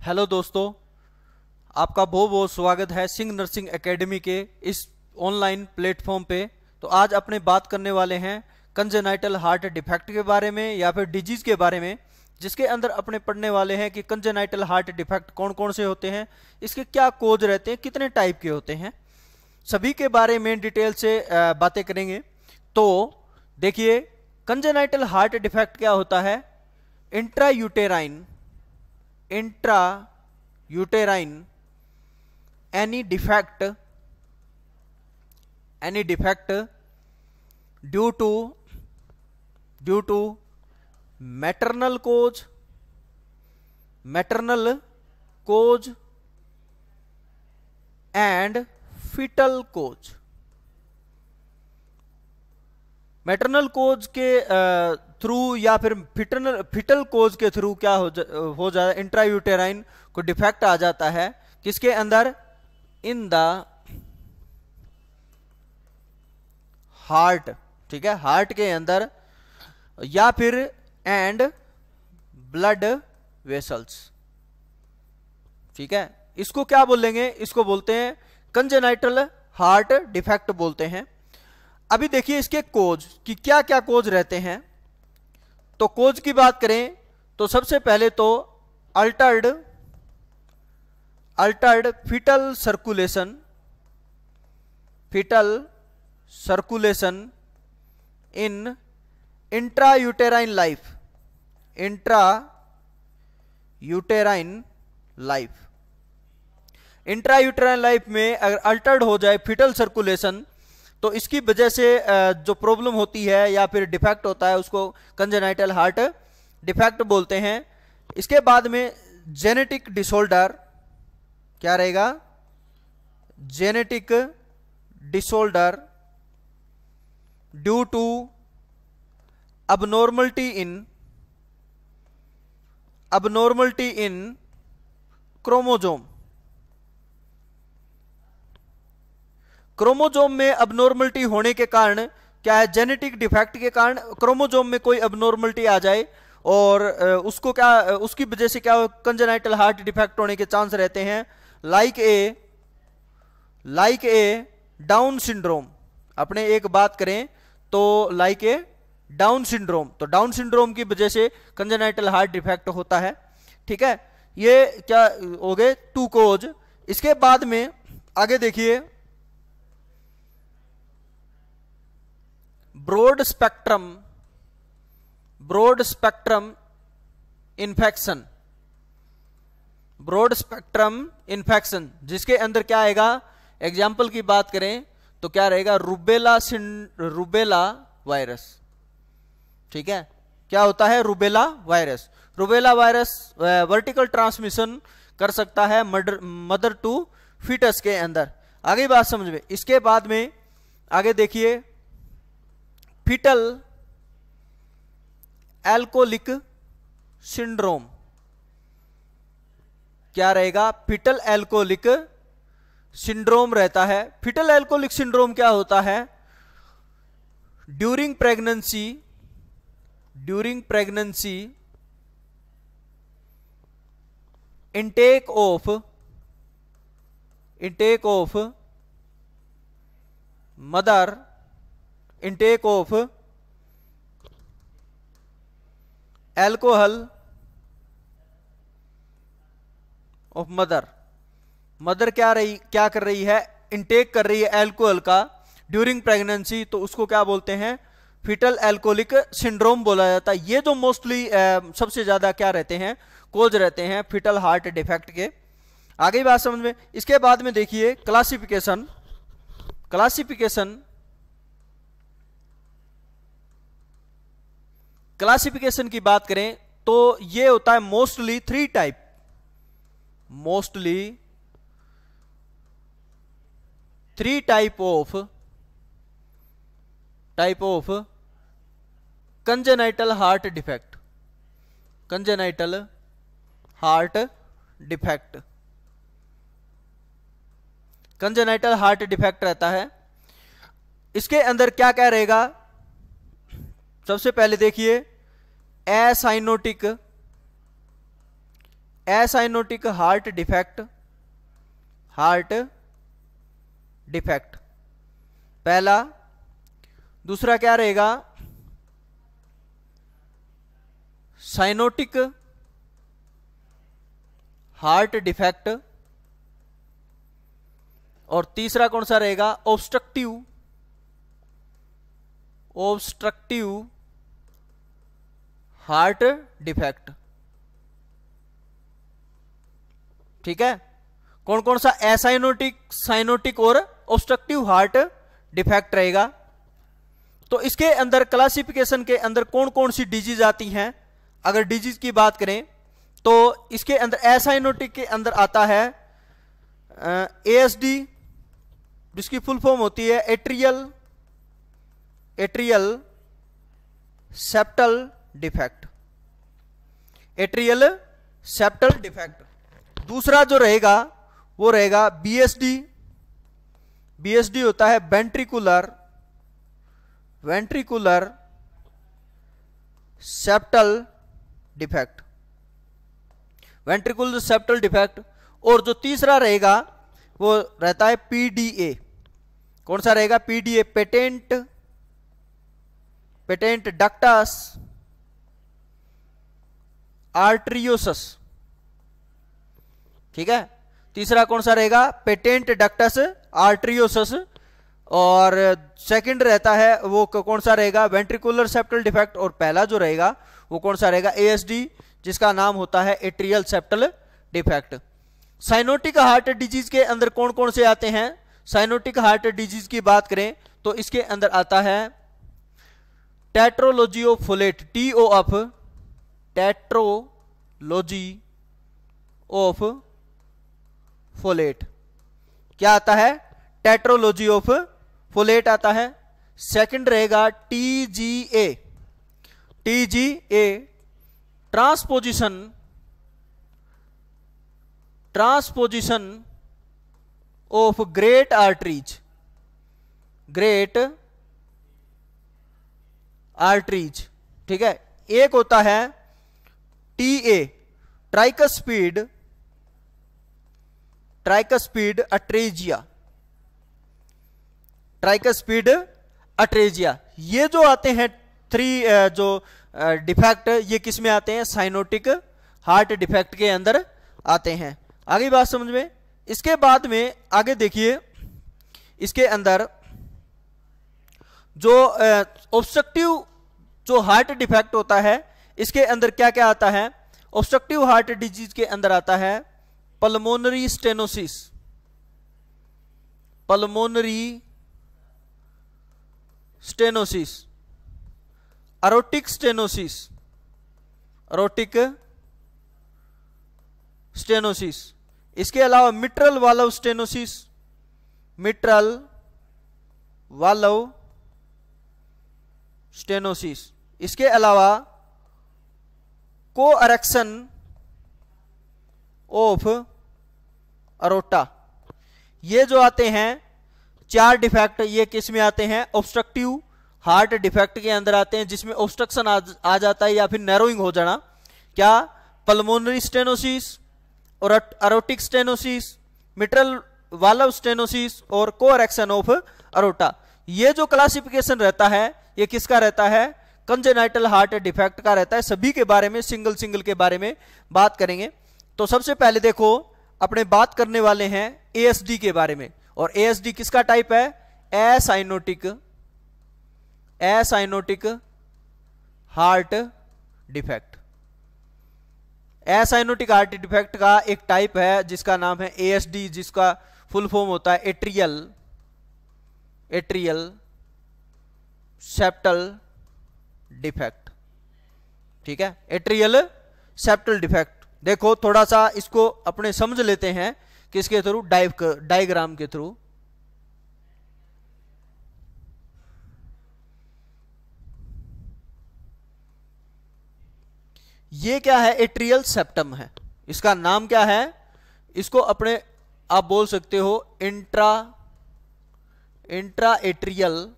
Hello दोस्तों, आपका बहुत बहुत स्वागत है सिंह नर्सिंग एकेडमी के इस ऑनलाइन प्लेटफॉर्म पे। तो आज अपने बात करने वाले हैं कंजेनाइटल हार्ट डिफेक्ट के बारे में या फिर डिजीज के बारे में, जिसके अंदर अपने पढ़ने वाले हैं कि कंजेनाइटल हार्ट डिफेक्ट कौन कौन से होते हैं, इसके क्या कोज रहते हैं, कितने टाइप के होते हैं, सभी के बारे में डिटेल से बातें करेंगे। तो देखिए, कंजेनाइटल हार्ट डिफेक्ट क्या होता है। Intrauterine any defect due to maternal cause and fetal cause। Maternal cause के थ्रू या फिर फिटल कोज के थ्रू क्या हो जाता है, इंट्रायूटेराइन को डिफेक्ट आ जाता है किसके अंदर, इन द हार्ट, ठीक है, हार्ट के अंदर, या फिर एंड ब्लड वेसल्स, ठीक है। इसको क्या बोलेंगे, इसको बोलते हैं कंजेनाइटल हार्ट डिफेक्ट बोलते हैं। अभी देखिए इसके कोज कि क्या क्या कोज रहते हैं। तो कोज की बात करें तो सबसे पहले तो altered fetal circulation in intrauterine life में अगर अल्टर्ड हो जाए फीटल सर्कुलेशन, तो इसकी वजह से जो प्रॉब्लम होती है या फिर डिफेक्ट होता है उसको कंजेनाइटल हार्ट डिफेक्ट बोलते हैं। इसके बाद में जेनेटिक डिसऑर्डर क्या रहेगा, genetic disorder due to abnormality in chromosome में अबनॉर्मलिटी होने के कारण क्या है, जेनेटिक डिफेक्ट के कारण क्रोमोजोम में कोई अबनॉर्मलिटी आ जाए और उसको क्या, उसकी वजह से क्या कंजेनाइटल हार्ट डिफेक्ट होने के चांस रहते हैं। लाइक ए डाउन सिंड्रोम, अपने एक बात करें तो लाइक ए डाउन सिंड्रोम, तो डाउन सिंड्रोम की वजह से कंजेनाइटल हार्ट डिफेक्ट होता है, ठीक है। ये क्या हो गए टू कोज। इसके बाद में आगे देखिए, ब्रॉड स्पेक्ट्रम इन्फेक्शन, जिसके अंदर क्या आएगा, एग्जाम्पल की बात करें तो क्या रहेगा, रूबेला वायरस, ठीक है। क्या होता है, रूबेला वायरस वर्टिकल ट्रांसमिशन कर सकता है मदर टू फीटस के अंदर। आगे बात समझ में। इसके बाद में आगे देखिए, फीटल एल्कोहलिक सिंड्रोम क्या रहेगा, फीटल एल्कोहलिक सिंड्रोम रहता है। फीटल एल्कोहलिक सिंड्रोम क्या होता है, during pregnancy intake of mother, intake of alcohol of mother क्या कर रही है, इंटेक कर रही है एल्कोहल का ड्यूरिंग प्रेगनेंसी, तो उसको क्या बोलते हैं, फीटल एल्कोहलिक सिंड्रोम बोला जाता है। ये जो मोस्टली सबसे ज्यादा क्या रहते हैं, कोज रहते हैं फीटल हार्ट डिफेक्ट के। आगे बात समझ में। इसके बाद में देखिए क्लासिफिकेशन की बात करें तो ये होता है mostly three type of congenital heart defect. Congenital heart defect रहता है। इसके अंदर क्या क्या रहेगा, सबसे पहले देखिए acyanotic acyanotic heart defect, heart defect पहला। दूसरा क्या रहेगा, साइनोटिक हार्ट डिफेक्ट, और तीसरा कौन सा रहेगा, ऑब्स्ट्रक्टिव, ऑब्स्ट्रक्टिव हार्ट डिफेक्ट। ठीक है, कौन कौन सा, एसाइनोटिक, साइनोटिक और ऑब्स्ट्रक्टिव हार्ट डिफेक्ट रहेगा। तो इसके अंदर क्लासिफिकेशन के अंदर कौन कौन सी डिजीज आती हैं, अगर डिजीज की बात करें तो इसके अंदर एसाइनोटिक के अंदर आता है एएसडी, जिसकी फुल फॉर्म होती है atrial septal defect, atrial septal defect. दूसरा जो रहेगा वो रहेगा बीएसडी, बीएसडी होता है ventricular septal defect, ventricular septal defect. और जो तीसरा रहेगा वो रहता है पीडीए, कौन सा रहेगा, पीडीए, पेटेंट डक्टस आर्टरियोसस। ठीक है, तीसरा कौन सा रहेगा, पेटेंट डक्टस आर्टरियोसस। और सेकंड रहता है वो कौन सा रहेगा, वेंट्रिकुलर सेप्टल डिफेक्ट। और पहला जो रहेगा वो कौन सा रहेगा, एएसडी, जिसका नाम होता है atrial septal defect. Cyanotic heart disease के अंदर कौन कौन से आते हैं, साइनोटिक हार्ट डिजीज की बात करें तो इसके अंदर आता है tetralogy of Fallot, T O of, tetralogy of Fallot, क्या आता है, टेट्रोलॉजी ऑफ फोलेट आता है। सेकंड रहेगा TGA, transposition of great arteries, ठीक है। एक होता है टीए, ट्राइकस्पीड अट्रेजिया, ये जो आते हैं थ्री जो डिफेक्ट, ये किस में आते हैं, साइनोटिक हार्ट डिफेक्ट के अंदर आते हैं। आगे बात समझ में। इसके बाद में आगे देखिए, इसके अंदर जो ऑब्स्ट्रक्टिव जो हार्ट डिफेक्ट होता है, इसके अंदर क्या क्या आता है, ऑब्स्ट्रक्टिव हार्ट डिजीज के अंदर आता है पल्मोनरी स्टेनोसिस, एरोटिक स्टेनोसिस, इसके अलावा मिट्रल वाल्व स्टेनोसिस, इसके अलावा कोएरेक्शन ऑफ अरोटा। ये जो आते हैं चार डिफेक्ट, ये किस में आते हैं, ऑब्स्ट्रक्टिव हार्ट डिफेक्ट के अंदर आते हैं, जिसमें ऑब्स्ट्रक्शन आ जाता है या फिर नैरोइंग हो जाना। क्या, पल्मोनरी स्टेनोसिस और aortic stenosis, mitral valve stenosis और कोएरेक्शन ऑफ अरोटा। ये जो क्लासिफिकेशन रहता है ये किसका रहता है, कंजेनाइटल हार्ट डिफेक्ट का रहता है। सभी के बारे में सिंगल के बारे में बात करेंगे। तो सबसे पहले देखो, अपने बात करने वाले हैं एएसडी के बारे में। और एएसडी किसका टाइप है, acyanotic heart defect. Acyanotic heart defect का एक टाइप है जिसका नाम है एएसडी, जिसका फुल फॉर्म होता है एट्रियल सेप्टल डिफेक्ट। ठीक है, एट्रियल सेप्टल डिफेक्ट। देखो थोड़ा सा इसको अपने समझ लेते हैं किसके थ्रू, डायग्राम के थ्रू। ये क्या है, एट्रियल सेप्टम है, इसका नाम क्या है, इसको अपने आप बोल सकते हो इंट्रा एट्रियल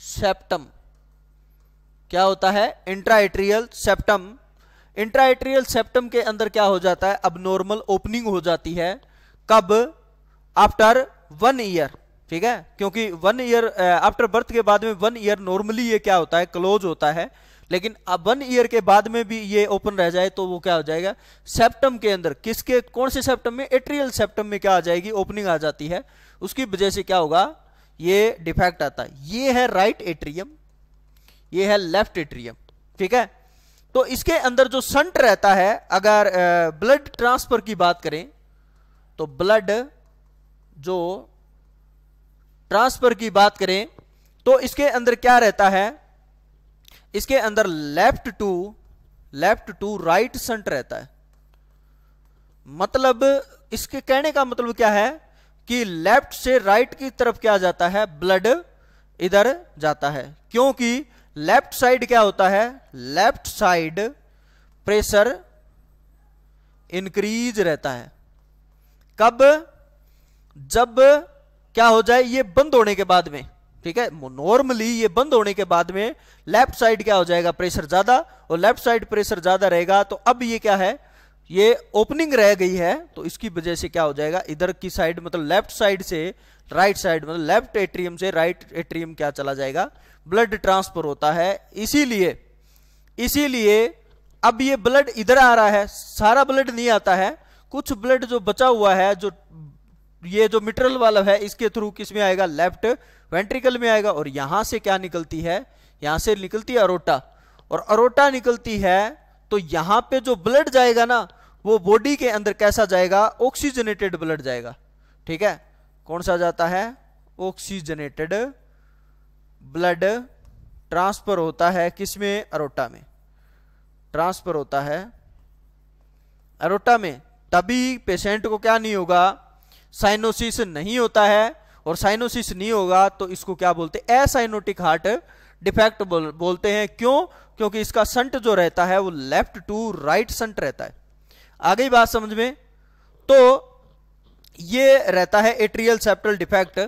सेप्टम। क्या होता है, इंट्रा एट्रियल सेप्टम। इंट्राएट्रियल सेप्टम के अंदर क्या हो जाता है, अब नॉर्मल ओपनिंग हो जाती है। कब? आफ्टर 1 ईयर, ठीक है, क्योंकि 1 ईयर आफ्टर बर्थ के बाद में 1 ईयर नॉर्मली ये क्या होता है, क्लोज होता है। लेकिन अब 1 ईयर के बाद में भी ये ओपन रह जाए तो वो क्या हो जाएगा, सेप्टम के अंदर, किसके, कौन से सेप्टम में, एट्रियल सेप्टम में क्या आ जाएगी, ओपनिंग आ जाती है। उसकी वजह से क्या होगा, ये डिफेक्ट आता है। ये है राइट एट्रियम, ये है लेफ्ट एट्रियम, ठीक है। तो इसके अंदर जो शंट रहता है, अगर ब्लड ट्रांसफर की बात करें तो ब्लड जो ट्रांसफर की बात करें तो इसके अंदर क्या रहता है, इसके अंदर लेफ्ट टू राइट शंट रहता है। मतलब इसके कहने का मतलब क्या है कि लेफ्ट से राइट की तरफ क्या जाता है, ब्लड इधर जाता है, क्योंकि लेफ्ट साइड क्या होता है, लेफ्ट साइड प्रेशर इंक्रीज रहता है। कब? जब क्या हो जाए, ये बंद होने के बाद में, ठीक है। नॉर्मली ये बंद होने के बाद में लेफ्ट साइड क्या हो जाएगा, प्रेशर ज्यादा, और लेफ्ट साइड प्रेशर ज्यादा रहेगा। तो अब ये क्या है, ये ओपनिंग रह गई है, तो इसकी वजह से क्या हो जाएगा, इधर की साइड मतलब लेफ्ट साइड से राइट साइड, मतलब लेफ्ट एट्रियम से राइट एट्रियम क्या चला जाएगा, ब्लड ट्रांसफर होता है। इसीलिए अब ये ब्लड इधर आ रहा है, सारा ब्लड नहीं आता है, कुछ ब्लड जो बचा हुआ है, जो ये जो मिट्रल वाला है, इसके थ्रू किस में आएगा, लेफ्ट वेंट्रिकल में आएगा। और यहां से क्या निकलती है, यहां से निकलती है अरोटा, और अरोटा निकलती है तो यहां पे जो ब्लड जाएगा ना, वो बॉडी के अंदर कैसा जाएगा, ऑक्सीजनेटेड ब्लड जाएगा, ठीक है। कौन सा जाता है, ऑक्सीजनेटेड ब्लड ट्रांसफर होता है किसमें, अरोटा में ट्रांसफर होता है, अरोटा में। तभी पेशेंट को क्या नहीं होगा, साइनोसिस नहीं होता है, और साइनोसिस नहीं होगा तो इसको क्या बोलते हैं, एसाइनोटिक हार्ट डिफेक्ट बोलते हैं। क्यों? क्योंकि इसका शंट जो रहता है वो लेफ्ट टू राइट शंट रहता है। आ गई बात समझ में? तो ये रहता है atrial septal defect.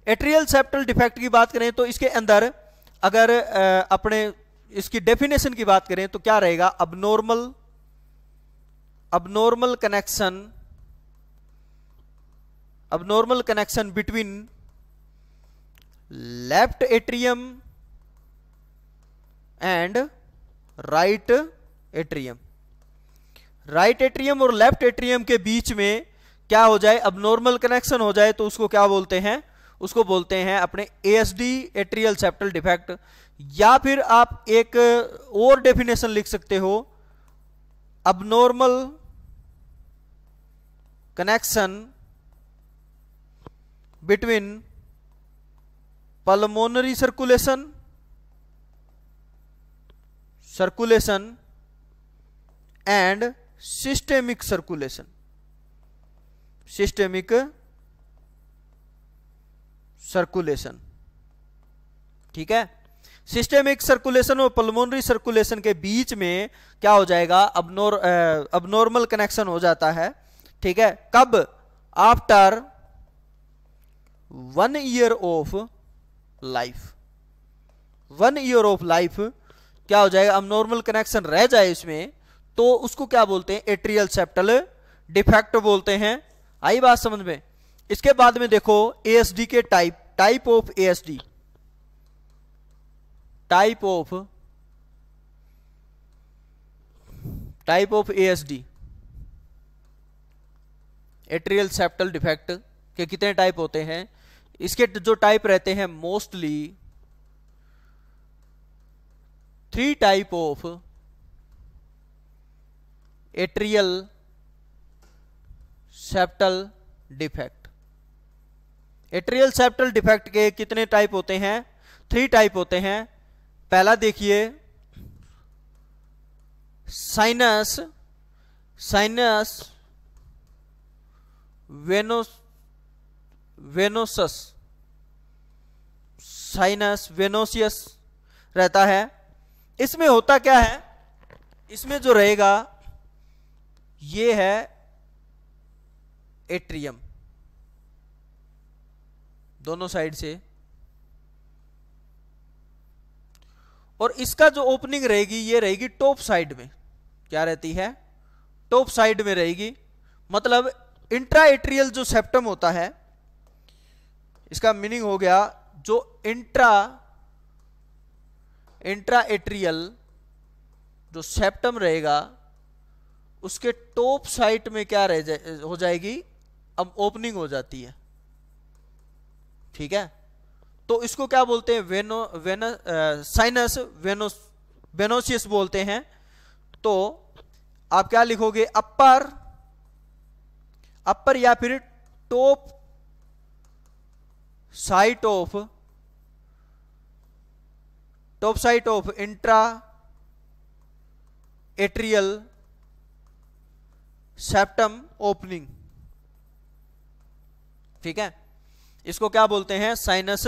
Atrial septal defect की बात करें तो इसके अंदर अगर अपने इसकी डेफिनेशन की बात करें तो क्या रहेगा, abnormal connection between left atrium and right atrium। Right atrium और लेफ्ट एट्रियम के बीच में क्या हो जाए, abnormal कनेक्शन हो जाए तो उसको क्या बोलते हैं, उसको बोलते हैं अपने ASD एट्रियल सेप्टल डिफेक्ट। या फिर आप एक और डेफिनेशन लिख सकते हो, abnormal connection between pulmonary circulation and systemic circulation। ठीक है। सिस्टेमिक सर्कुलेशन और पल्मोनरी सर्कुलेशन के बीच में क्या हो जाएगा, अबनॉर्मल कनेक्शन हो जाता है, ठीक है। कब? After 1 year of life. 1 year of life क्या हो जाएगा, अबनॉर्मल कनेक्शन रह जाए इसमें, तो उसको क्या बोलते हैं, एट्रियल सेप्टल डिफेक्ट बोलते हैं। आई बात समझ में? इसके बाद में देखो ASD के type of ASD, type of ASD atrial septal defect के कितने टाइप होते हैं। इसके जो टाइप रहते हैं mostly 3 type of atrial septal defect. Atrial septal defect के कितने टाइप होते हैं, 3 टाइप होते हैं। पहला देखिए साइनस वेनोसस, साइनस वेनोसियस रहता है। इसमें होता क्या है, इसमें जो रहेगा ये है एट्रियम दोनों साइड से, और इसका जो ओपनिंग रहेगी ये रहेगी टॉप साइड में, क्या रहती है, टॉप साइड में रहेगी। मतलब इंट्रा एट्रियल जो सेप्टम होता है, इसका मीनिंग हो गया जो इंट्रा एट्रियल जो सेप्टम रहेगा उसके टॉप साइड में क्या हो जाएगी, अब ओपनिंग हो जाती है। ठीक है, तो इसको क्या बोलते हैं, साइनस वेनोसियस बोलते हैं। तो आप क्या लिखोगे, अपर या फिर top site of intra atrial septum opening. ठीक है, इसको क्या बोलते हैं, साइनस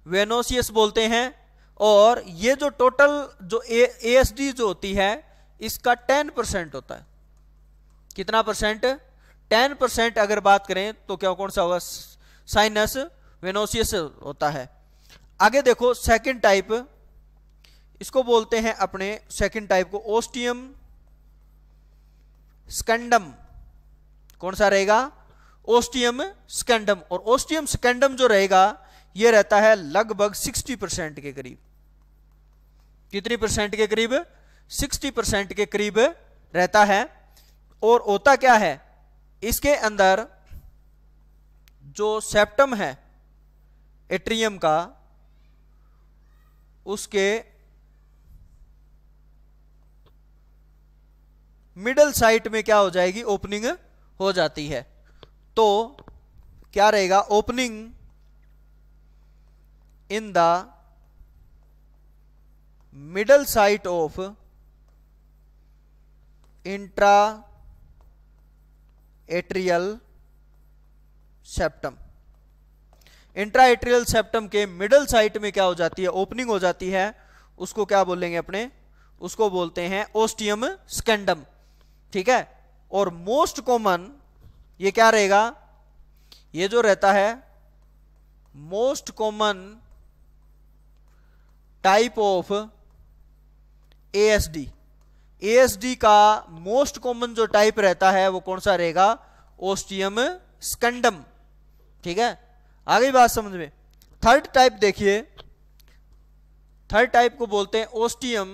वेनोसियस बोलते हैं। और ये जो टोटल जो एएसडी जो होती है इसका 10% होता है। कितना परसेंट, 10% अगर बात करें तो क्या कौन सा होगा, साइनस वेनोसियस होता है। आगे देखो सेकंड टाइप, इसको बोलते हैं अपने सेकंड टाइप को ओस्टियम स्कैंडम। कौन सा रहेगा, ओस्टियम स्कैंडम। और ओस्टियम स्कैंडम जो रहेगा ये रहता है लगभग 60% के करीब। कितनी परसेंट के करीब, 60% के करीब रहता है। और होता क्या है, इसके अंदर जो सेप्टम है एट्रियम का, उसके मिडल साइड में क्या हो जाएगी, ओपनिंग हो जाती है। तो क्या रहेगा, opening in the middle side of intra atrial septum. Intra atrial septum के मिडल साइड में क्या हो जाती है, ओपनिंग हो जाती है। उसको क्या बोलेंगे अपने, उसको बोलते हैं ओस्टियम स्कैंडम। ठीक है, और मोस्ट कॉमन ये क्या रहेगा, ये जो रहता है most common type of ASD. ASD का मोस्ट कॉमन जो टाइप रहता है वो कौन सा रहेगा, ओस्टियम स्कैंडम। ठीक है, आगे बात समझ में। थर्ड टाइप देखिए, थर्ड टाइप को बोलते हैं ओस्टियम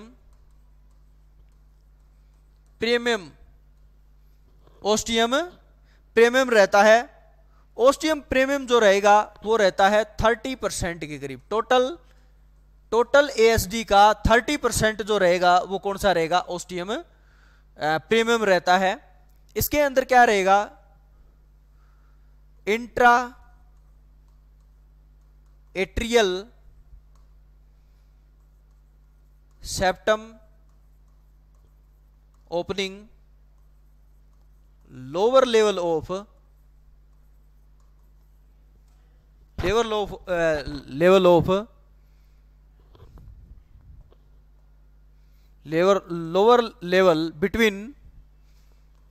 प्रीमियम। ओस्टियम प्रीमियम रहता है। ओस्टियम प्रीमियम जो रहेगा वो रहता है 30% के करीब। टोटल एएसडी का 30% जो रहेगा वो कौन सा रहेगा, ओस्टियम प्रीमियम रहता है। इसके अंदर क्या रहेगा, intra atrial septum opening, lower level of lower level between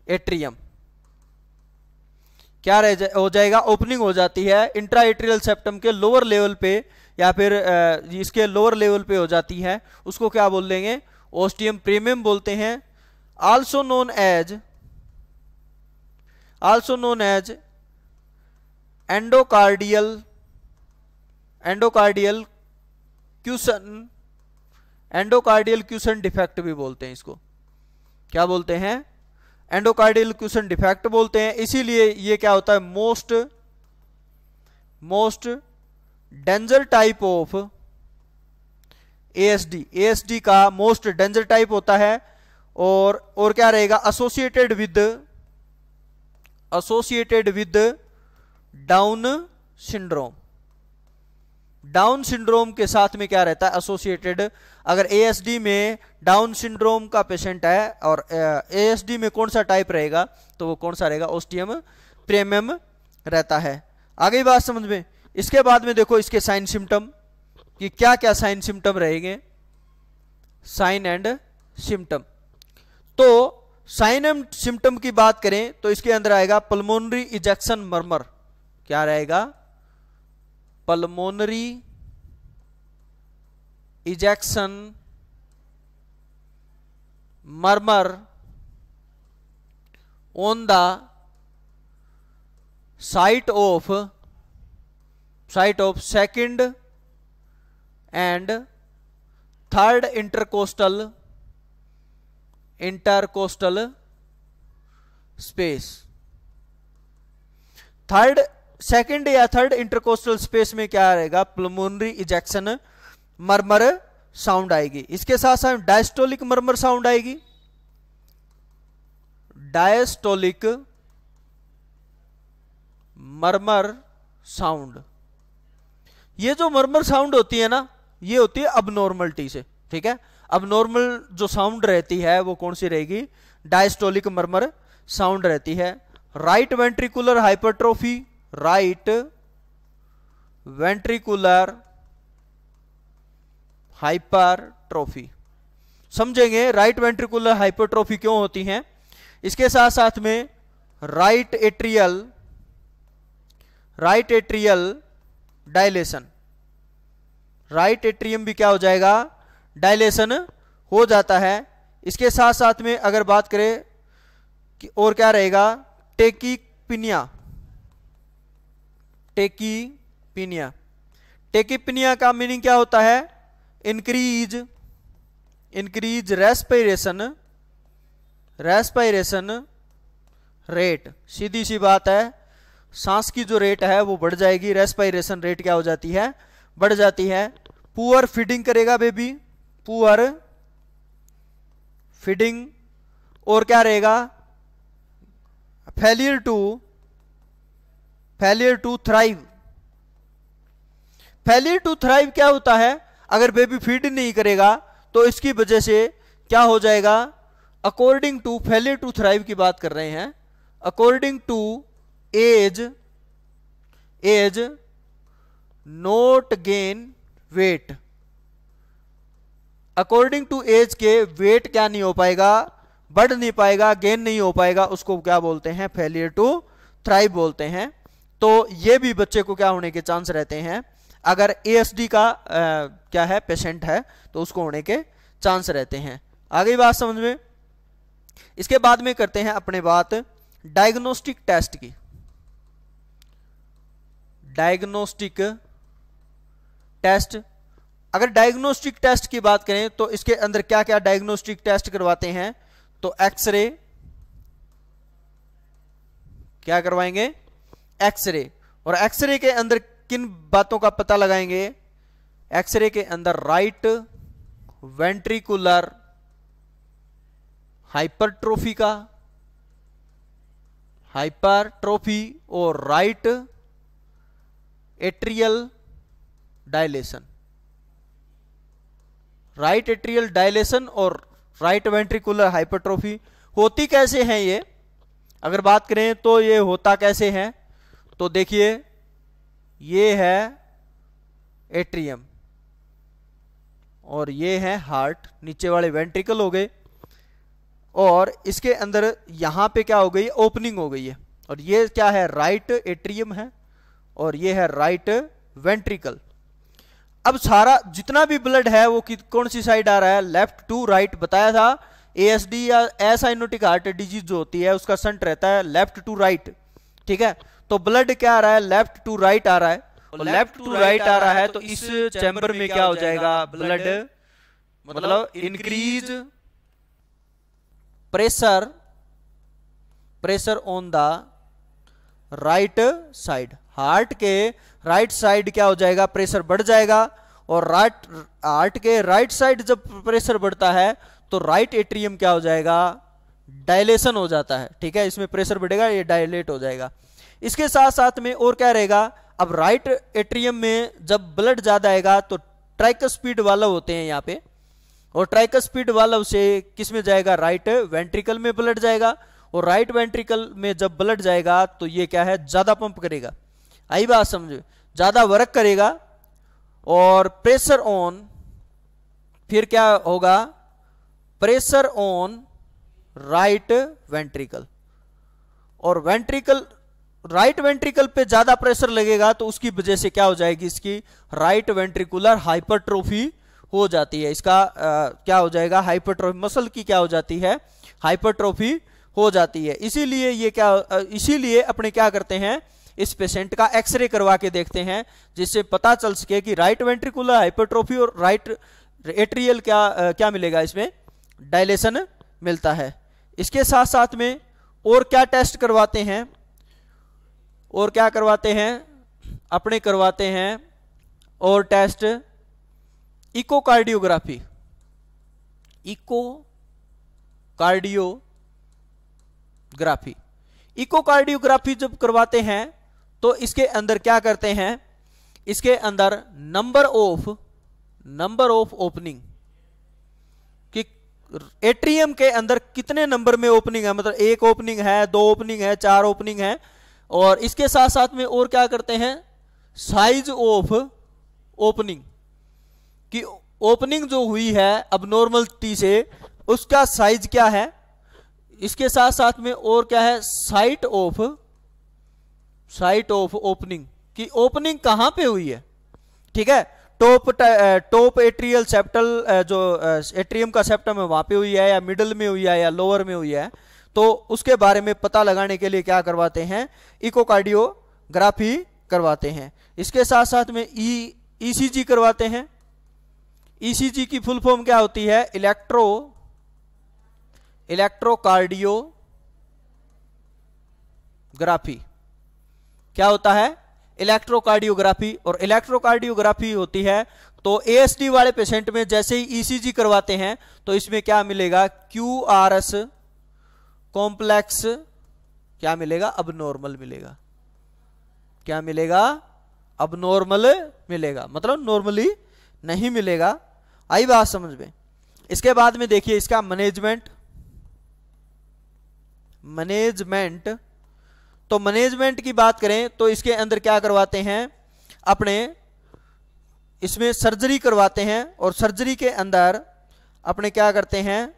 atrium. क्या हो जाएगा, ओपनिंग हो जाती है इंट्रा एट्रियल सेप्टम के लोअर लेवल पे, या फिर इसके लोअर लेवल पे हो जाती है। उसको क्या बोल देंगे, ओस्टियम प्रीमियम बोलते हैं। Also known as endocardial cushion defect भी बोलते हैं। इसको क्या बोलते हैं, एंडोकार्डियल क्यूसन डिफेक्ट बोलते हैं। इसीलिए ये क्या होता है, most danger type of ASD का मोस्ट डेंजर टाइप होता है। और क्या रहेगा, एसोसिएटेड विद डाउन सिंड्रोम के साथ में क्या रहता है, एसोसिएटेड। अगर एएसडी में डाउन सिंड्रोम का पेशेंट है और एएसडी में कौन सा टाइप रहेगा, तो वो कौन सा रहेगा, ओस्टियम प्रीमियम रहता है। आगे बात समझ में। इसके बाद में देखो इसके साइन सिम्टम कि क्या क्या साइन सिम्टम रहेंगे, साइन एंड सिम्टम। तो साइन एंड सिम्टम की बात करें तो इसके अंदर आएगा पल्मोनरी इजेक्शन मर्मर। क्या रहेगा, pulmonary ejection murmur on the site of second and third intercostal space. Second या थर्ड इंटरकोस्टल स्पेस में क्या रहेगा, प्लमोनरी इजेक्शन मरमर साउंड आएगी। इसके साथ साथ डायस्टोलिक मरमर साउंड आएगी। डायस्टोलिक मरमर साउंड, ये जो मरमर साउंड होती है ना, ये होती है अबनॉर्मलिटी से, ठीक है। अबनॉर्मल जो साउंड रहती है वो कौन सी रहेगी, डायस्टोलिक मरमर साउंड रहती है। Right ventricular hypertrophy, right ventricular hypertrophy, समझेंगे राइट वेंट्रिकुलर हाइपरट्रोफी क्यों होती है। इसके साथ साथ में right atrial dilation, right atrium भी क्या हो जाएगा, डायलेशन हो जाता है। इसके साथ साथ में अगर बात करें कि और क्या रहेगा, टेकीपिनिया का मीनिंग क्या होता है, इंक्रीज रेस्पिरेशन रेट। सीधी सी बात है, सांस की जो रेट है वो बढ़ जाएगी, रेस्पिरेशन रेट क्या हो जाती है, बढ़ जाती है। पुअर फीडिंग करेगा बेबी, पुअर फीडिंग। और क्या रहेगा, failure to thrive. Failure to thrive क्या होता है, अगर बेबी फीड नहीं करेगा तो इसकी वजह से क्या हो जाएगा, according to failure to thrive की बात कर रहे हैं, according to age not gain weight. According to age के वेट क्या नहीं हो पाएगा, बढ़ नहीं पाएगा, गेन नहीं हो पाएगा, उसको क्या बोलते हैं, फेलियर टू थ्राइव बोलते हैं। तो ये भी बच्चे को क्या होने के चांस रहते हैं, अगर एएसडी का क्या है पेशेंट है तो उसको होने के चांस रहते हैं। आगे बात समझ में। इसके बाद में करते हैं अपने बात डायग्नोस्टिक टेस्ट की। डायग्नोस्टिक टेस्ट, अगर डायग्नोस्टिक टेस्ट की बात करें तो इसके अंदर क्या क्या डायग्नोस्टिक टेस्ट करवाते हैं, तो एक्सरे, क्या करवाएंगे, एक्सरे। और एक्सरे के अंदर किन बातों का पता लगाएंगे, एक्सरे के अंदर राइट वेंट्रिकुलर हाइपरट्रोफी का, हाइपरट्रोफी और right atrial dilation. Right atrial dilation और राइट वेंट्रिकुलर हाइपरट्रोफी होती कैसे हैं ये, अगर बात करें तो ये होता कैसे है, तो देखिए ये है एट्रियम और ये है हार्ट, नीचे वाले वेंट्रिकल हो गए, और इसके अंदर यहां पे क्या हो गई, ओपनिंग हो गई है, और ये क्या है, राइट एट्रियम है और ये है राइट वेंट्रिकल। अब सारा जितना भी ब्लड है वो कौन सी साइड आ रहा है, लेफ्ट टू राइट। बताया था एएसडी या एसाइनोटिक हार्ट डिजीज जो होती है उसका संट रहता है लेफ्ट टू राइट, ठीक है। तो ब्लड क्या आ रहा है, लेफ्ट टू राइट आ रहा है, और लेफ्ट टू राइट आ रहा है तो इस चैम्बर में क्या हो जाएगा, ब्लड मतलब increase pressure on the right side. Heart के राइट साइड क्या हो जाएगा, प्रेशर बढ़ जाएगा, और हार्ट के राइट साइड जब प्रेशर बढ़ता है तो राइट एट्रियम क्या हो जाएगा, डायलेशन हो जाता है, ठीक है। इसमें प्रेशर बढ़ेगा, ये डायलेट हो जाएगा। इसके साथ साथ में और क्या रहेगा, अब राइट एट्रियम में जब ब्लड ज्यादा आएगा तो ट्राइकस्पीड वाल्व होते हैं यहाँ पे, और ट्राइकस्पीड वाल्व से किस में जाएगा, राइट वेंट्रिकल में ब्लड जाएगा, और राइट वेंट्रिकल में जब ब्लड जाएगा तो ये क्या है, ज्यादा पंप करेगा। आई बात समझो, ज्यादा वर्क करेगा, और प्रेशर ऑन, फिर क्या होगा, प्रेशर ऑन राइट वेंट्रिकल, और वेंट्रिकल राइट वेंट्रिकल पे ज्यादा प्रेशर लगेगा तो उसकी वजह से क्या हो जाएगी, इसकी राइट वेंट्रिकुलर हाइपरट्रोफी हो जाती है। इसका क्या हो जाएगा, हाइपरट्रोफी, मसल की क्या हो जाती है, हाइपरट्रोफी हो जाती है। इसीलिए अपने क्या करते हैं, इस पेशेंट का एक्सरे करवा के देखते हैं, जिससे पता चल सके कि राइट वेंट्रिकुलर हाइपरट्रोफी और राइट एट्रियल क्या मिलेगा, इसमें डायलेशन मिलता है। इसके साथ साथ में और क्या टेस्ट करवाते हैं, और क्या करवाते हैं, अपने करवाते हैं और टेस्ट इकोकार्डियोग्राफी। इकोकार्डियोग्राफी जब करवाते हैं तो इसके अंदर क्या करते हैं, इसके अंदर नंबर ऑफ ओपनिंग कि एट्रियम के अंदर कितने नंबर में ओपनिंग है, मतलब 1 ओपनिंग है, 2 ओपनिंग है, 4 ओपनिंग है, और इसके साथ साथ में और क्या करते हैं, साइज ऑफ ओपनिंग कि ओपनिंग जो हुई है अबनॉर्मल टी से उसका साइज क्या है। इसके साथ साथ में और क्या है, साइट ऑफ ओपनिंग कि ओपनिंग कहां पे हुई है। ठीक है, टॉप एट्रियल सेप्टल जो एट्रियम का सेप्टम है वहां पे हुई है, या मिडल में हुई है, या लोअर में हुई है, तो उसके बारे में पता लगाने के लिए क्या करवाते हैं, इकोकार्डियोग्राफी करवाते हैं। इसके साथ साथ में ईसीजी करवाते हैं। ईसीजी की फुल फॉर्म क्या होती है, इलेक्ट्रोकार्डियोग्राफी। क्या होता है, इलेक्ट्रोकार्डियोग्राफी। और इलेक्ट्रोकार्डियोग्राफी होती है तो एएसडी वाले पेशेंट में जैसे ही ईसीजी करवाते हैं तो इसमें क्या मिलेगा, क्यूआरएस कॉम्प्लेक्स क्या मिलेगा, अबनॉर्मल मिलेगा। क्या मिलेगा, अबनॉर्मल मिलेगा, मतलब नॉर्मली नहीं मिलेगा। आई बात समझ में। इसके बाद में देखिए इसका मैनेजमेंट। तो मैनेजमेंट की बात करें तो इसके अंदर क्या करवाते हैं, अपने इसमें सर्जरी करवाते हैं, और सर्जरी के अंदर अपने क्या करते हैं,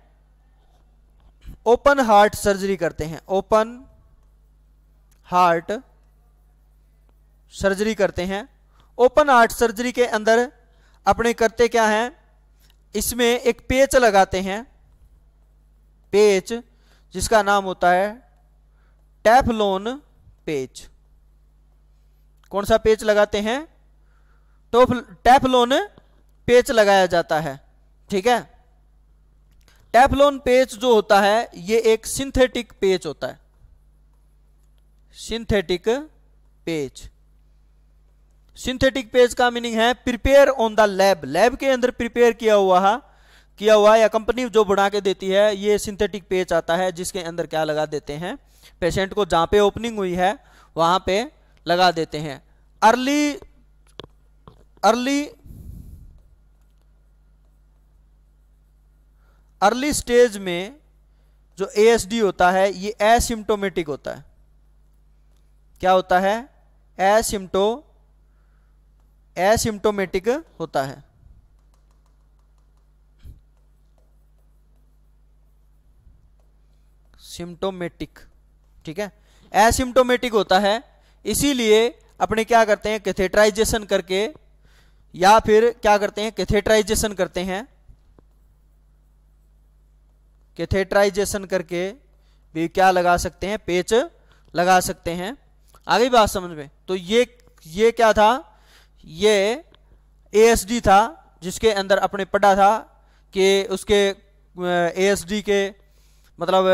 ओपन हार्ट सर्जरी करते हैं। ओपन हार्ट सर्जरी करते हैं। ओपन हार्ट सर्जरी के अंदर अपने करते क्या हैं, इसमें एक पेच लगाते हैं, पेच जिसका नाम होता है टेफ्लॉन पेच। कौन सा पेच लगाते हैं, टेफ्लॉन पेच लगाया जाता है। ठीक है, टेफ्लॉन पेच जो होता है ये एक सिंथेटिक पेच होता है, सिंथेटिक पेच। सिंथेटिक पेज का मीनिंग है प्रिपेयर ऑन द लैब के अंदर प्रिपेयर किया हुआ या कंपनी जो बना के देती है, ये सिंथेटिक पेज आता है जिसके अंदर क्या लगा देते हैं, पेशेंट को जहां पे ओपनिंग हुई है वहां पे लगा देते हैं। अर्ली स्टेज में जो एएसडी होता है ये एसिम्प्टोमेटिक होता है। क्या होता है, एसिम्प्टोमेटिक होता है। सिम्प्टोमेटिक, ठीक है, एसिम्प्टोमेटिक होता है। इसीलिए अपने क्या करते हैं, कैथेटराइजेशन करके, या फिर क्या करते हैं, कैथेटराइजेशन करते हैं, कैथेटराइजेशन करके भी क्या लगा सकते हैं, पेच लगा सकते हैं। आगे बात समझ में। तो ये क्या था, ये एएसडी था जिसके अंदर अपने पढ़ा था कि उसके एएसडी के मतलब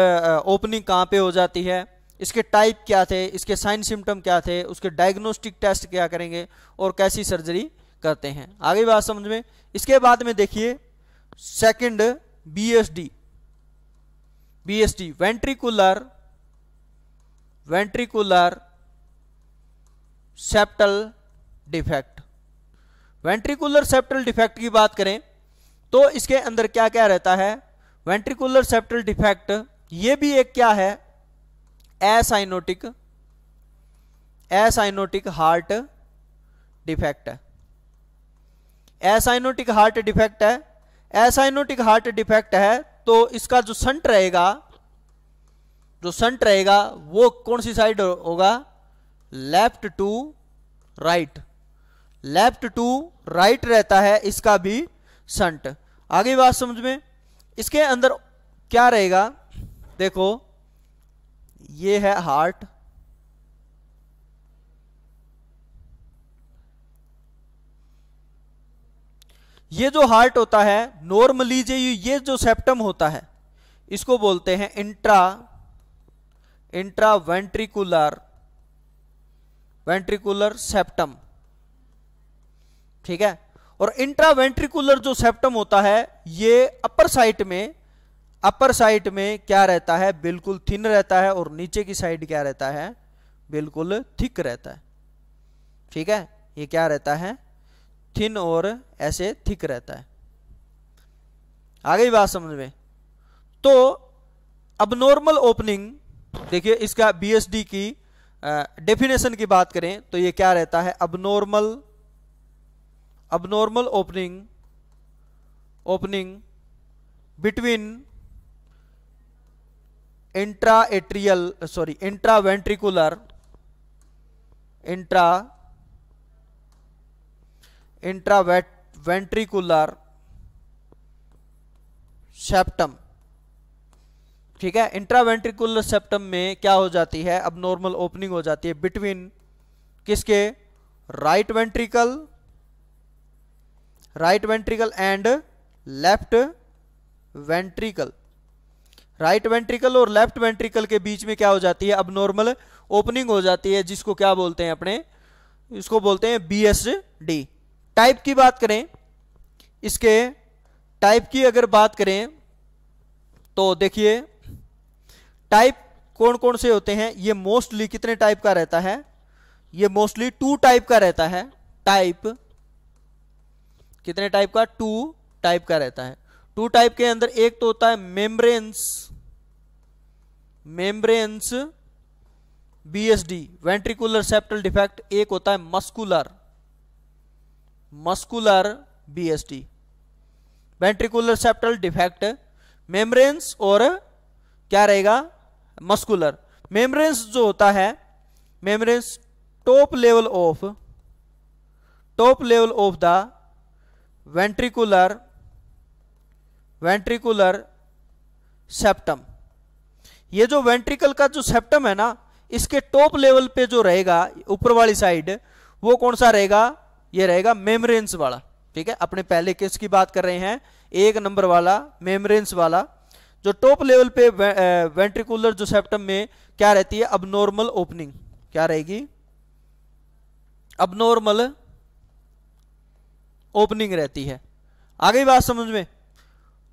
ओपनिंग कहाँ पे हो जाती है, इसके टाइप क्या थे, इसके साइन सिम्टम क्या थे, उसके डायग्नोस्टिक टेस्ट क्या करेंगे और कैसी सर्जरी करते हैं। आगे बात समझ में। इसके बाद में देखिए second BSD, ventricular septal defect. Ventricular septal defect की बात करें तो इसके अंदर क्या क्या रहता है, वेंट्रिकुलर सेप्टल डिफेक्ट ये भी एक क्या है, एसाइनोटिक हार्ट डिफेक्ट है। एसाइनोटिक हार्ट डिफेक्ट है। एसाइनोटिक हार्ट डिफेक्ट है तो इसका जो संट रहेगा वो कौन सी साइड होगा, left to right, left to right रहता है इसका भी संट। आगे बात समझ में। इसके अंदर क्या रहेगा, देखो ये है हार्ट, ये जो हार्ट होता है नॉर्मली जो ये जो सेप्टम होता है इसको बोलते हैं इंट्रा वेंट्रिकुलर सेप्टम, ठीक है। और इंट्रा वेंट्रिकुलर जो सेप्टम होता है ये अपर साइड में क्या रहता है, बिल्कुल थिन रहता है, और नीचे की साइड क्या रहता है, बिल्कुल थिक रहता है, ठीक है। ये क्या रहता है, थिन और ऐसे थिक रहता है। आ गई बात समझ में। तो अबनॉर्मल ओपनिंग, देखिए इसका बीएसडी की डेफिनेशन की बात करें तो ये क्या रहता है, abnormal opening between intraventricular septum, ठीक है। इंट्रावेंट्रिकुलर सेप्टम में क्या हो जाती है, अब नॉर्मल ओपनिंग हो जाती है बिटवीन किसके, right ventricle and left ventricle. Right ventricle और लेफ्ट वेंट्रिकल के बीच में क्या हो जाती है, अब नॉर्मल ओपनिंग हो जाती है, जिसको क्या बोलते हैं अपने, इसको बोलते हैं बीएसडी। टाइप की बात करें, इसके टाइप की अगर बात करें तो देखिए टाइप कौन कौन से होते हैं। ये मोस्टली कितने टाइप का रहता है, ये मोस्टली 2 टाइप का रहता है। टाइप कितने टाइप का, 2 टाइप का रहता है। 2 टाइप के अंदर एक तो होता है membranes BSD ventricular septal defect, एक होता है muscular BSD ventricular septal defect. Membranes और क्या रहेगा, मस्कुलर। मेम्ब्रेन्स जो होता है, membranes top level of the ventricular septum. ये जो वेंट्रिकल का जो सेप्टम है ना, इसके टॉप लेवल पे जो रहेगा ऊपर वाली साइड, वो कौन सा रहेगा, ये रहेगा मेम्ब्रेन्स वाला, ठीक है। अपने पहले केस की बात कर रहे हैं, 1 नंबर वाला मेम्ब्रेन्स वाला। जो टॉप लेवल पे वेंट्रिकुलर जो सेप्टम में क्या रहती है, अबनॉर्मल ओपनिंग, क्या रहेगी, अबनॉर्मल ओपनिंग रहती है। आ गई बात समझ में।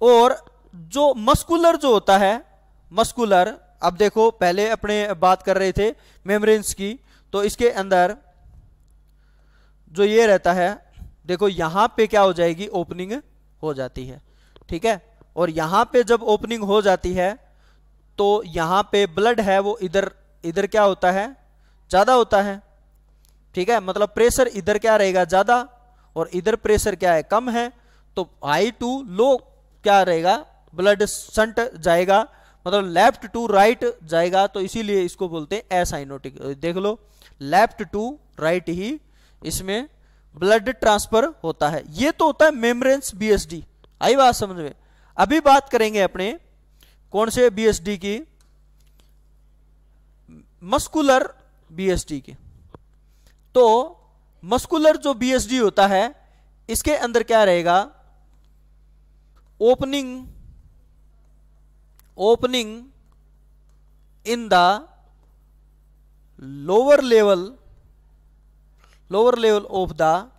और जो मस्कुलर जो होता है, मस्कुलर, अब देखो पहले अपने बात कर रहे थे मेम्ब्रेन्स की, तो इसके अंदर जो ये रहता है, देखो यहां पे क्या हो जाएगी, ओपनिंग हो जाती है, ठीक है। और यहां पे जब ओपनिंग हो जाती है तो यहां पे ब्लड है वो इधर क्या होता है, ज्यादा होता है, ठीक है। मतलब प्रेशर इधर क्या रहेगा, ज्यादा, और इधर प्रेशर क्या है, कम है। तो हाई टू लो क्या रहेगा, ब्लड संट जाएगा, मतलब लेफ्ट टू राइट जाएगा, तो इसीलिए इसको बोलते हैं एसाइनोटिक। देख लो, लेफ्ट टू राइट ही इसमें ब्लड ट्रांसफर होता है। ये तो होता है मेम्ब्रेन्स बीएसडी। आई बात समझ में। अभी बात करेंगे अपने कौन से बीएसडी की, मस्कुलर बीएसडी की। तो मस्कुलर जो बीएसडी होता है, इसके अंदर क्या रहेगा, opening in the lower level of the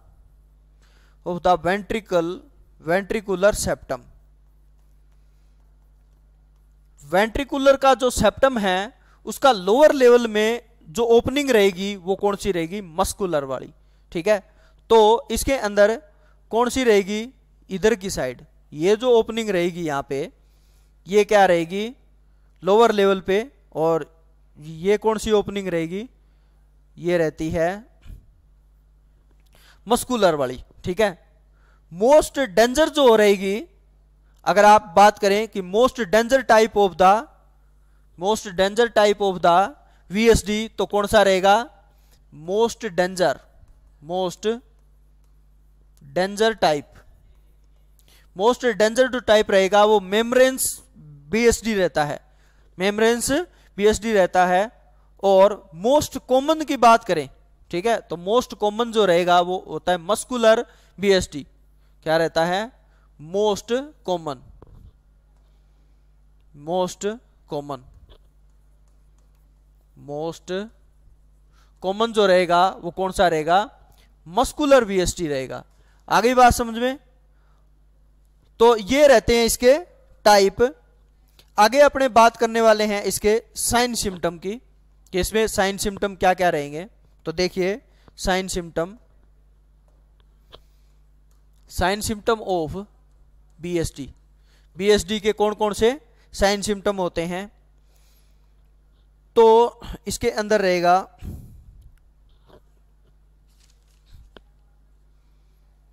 ventricular septum. Ventricular का जो सेप्टम है उसका लोअर लेवल में जो ओपनिंग रहेगी वो कौन सी रहेगी, मस्कुलर वाली, ठीक है। तो इसके अंदर कौन सी रहेगी, इधर की साइड, ये जो ओपनिंग रहेगी यहां पे, ये क्या रहेगी, लोअर लेवल पे। और ये कौन सी ओपनिंग रहेगी, ये रहती है मस्कुलर वाली, ठीक है। मोस्ट डेंजर जो रहेगी, अगर आप बात करें कि most danger type of the VSD, तो कौन सा रहेगा, मोस्ट डेंजर टाइप रहेगा वो मेम्ब्रेन्स बीएसडी रहता है। मेम्ब्रेन्स बीएसडी रहता है। और मोस्ट कॉमन की बात करें, ठीक है, तो मोस्ट कॉमन जो रहेगा वो होता है मस्कुलर बीएसडी। क्या रहता है? Most common, most common, most common जो रहेगा वो कौन सा रहेगा? मस्कुलर बीएसडी रहेगा। आगे बात समझ में? तो ये रहते हैं इसके टाइप। आगे अपने बात करने वाले हैं इसके साइन सिम्टम की, कि इसमें साइन सिम्टम क्या क्या रहेंगे। तो देखिए sign symptom, sign symptom of VSD, VSD के कौन कौन से साइन सिम्टम होते हैं। तो इसके अंदर रहेगा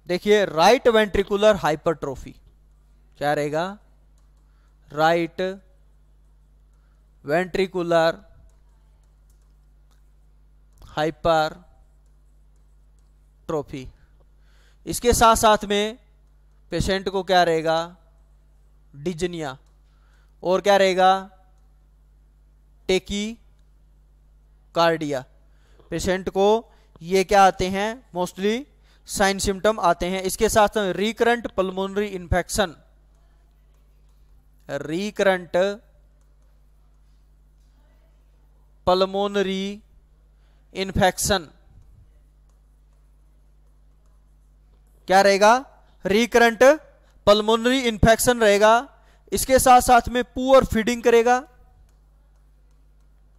देखिए राइट वेंट्रिकुलर हाइपरट्रोफी। क्या रहेगा? Right ventricular hypertrophy. इसके साथ साथ में पेशेंट को क्या रहेगा? डिजनिया। और क्या रहेगा? टेकीकार्डिया। पेशेंट को ये क्या आते हैं? मोस्टली साइन सिम्टम आते हैं। इसके साथ में recurrent pulmonary infection, recurrent pulmonary infection. क्या रहेगा? रिकरेंट पल्मोनरी इन्फेक्शन रहेगा। इसके साथ साथ में पुअर फीडिंग करेगा,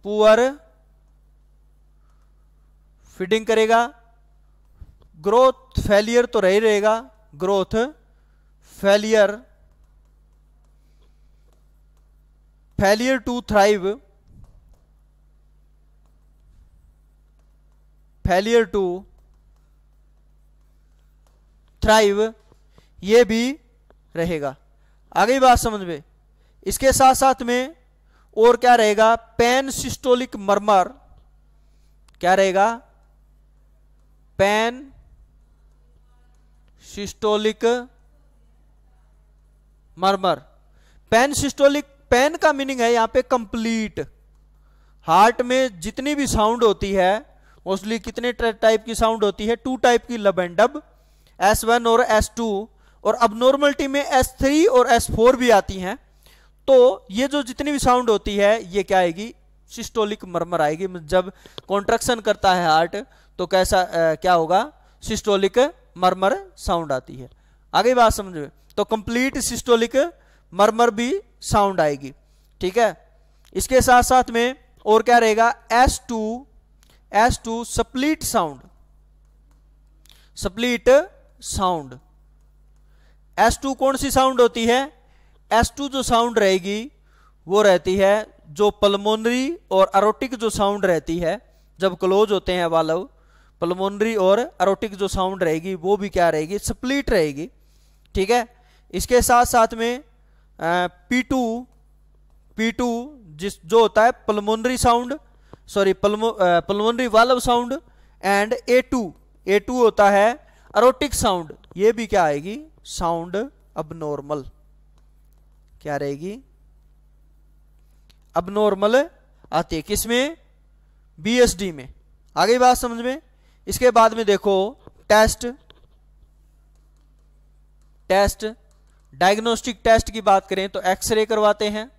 पुअर फीडिंग करेगा। ग्रोथ फेलियर तो रही रहेगा, growth failure, failure to thrive, failure to thrive, ये भी रहेगा। आगे बात समझ में? इसके साथ साथ में और क्या रहेगा? Pan systolic murmur. क्या रहेगा? Pan systolic murmur. Pan systolic, pan का मीनिंग है यहां पे कंप्लीट। हार्ट में जितनी भी साउंड होती है, मोस्टली कितने टाइप की साउंड होती है? 2 टाइप की, लब एंड डब, S1 और S2, और अबनॉर्मलिटी में S3 और S4 भी आती हैं। तो ये जो जितनी भी साउंड होती है ये क्या आएगी? सिस्टोलिक मर्मर आएगी। जब कॉन्ट्रैक्शन करता है हार्ट तो कैसा क्या होगा? सिस्टोलिक मर्मर साउंड आती है। आगे बात समझो, तो कंप्लीट सिस्टोलिक मर्मर भी साउंड आएगी, ठीक है। इसके साथ साथ में और क्या रहेगा? S2 split sound, split sound. S2 कौन सी साउंड होती है? S2 जो साउंड रहेगी वो रहती है जो पल्मोनरी और एरोटिक जो साउंड रहती है, जब क्लोज होते हैं वाल्व, पल्मोनरी और एरोटिक जो साउंड रहेगी वो भी क्या रहेगी? स्प्लिट रहेगी, ठीक है। इसके साथ साथ में P2 जो होता है pulmonary sound, sorry pulmonary valve sound, and A2 होता है एरोटिक साउंड। ये भी क्या आएगी? Sound abnormal. क्या रहेगी? अबनॉर्मल आती है। किसमें? बीएसडी में। आगे बात समझ में? इसके बाद में देखो टेस्ट डायग्नोस्टिक टेस्ट की बात करें तो एक्सरे करवाते हैं,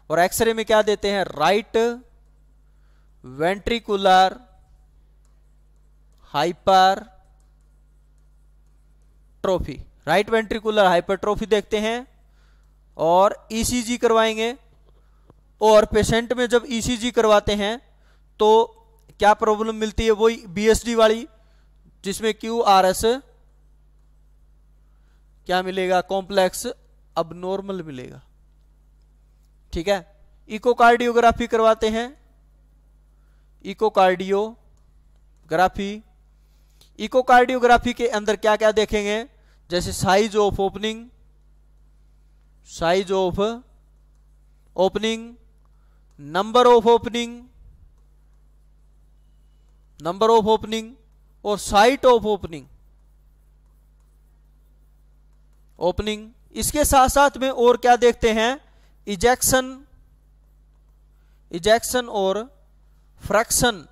और एक्सरे में क्या देते हैं? Right ventricular hypertrophy, right ventricular hypertrophy देखते हैं, और ईसीजी करवाएंगे। और पेशेंट में जब ईसीजी करवाते हैं तो क्या प्रॉब्लम मिलती है? वही बीएसडी वाली, जिसमें QRS क्या मिलेगा? कॉम्प्लेक्स अबनॉर्मल मिलेगा, ठीक है। इकोकार्डियोग्राफी करवाते हैं, इकोकार्डियोग्राफी के अंदर क्या क्या देखेंगे? जैसे size of opening, number of opening और साइट ऑफ ओपनिंग। इसके साथ साथ में और क्या देखते हैं? इजेक्शन इजेक्शन और फ्रैक्शन,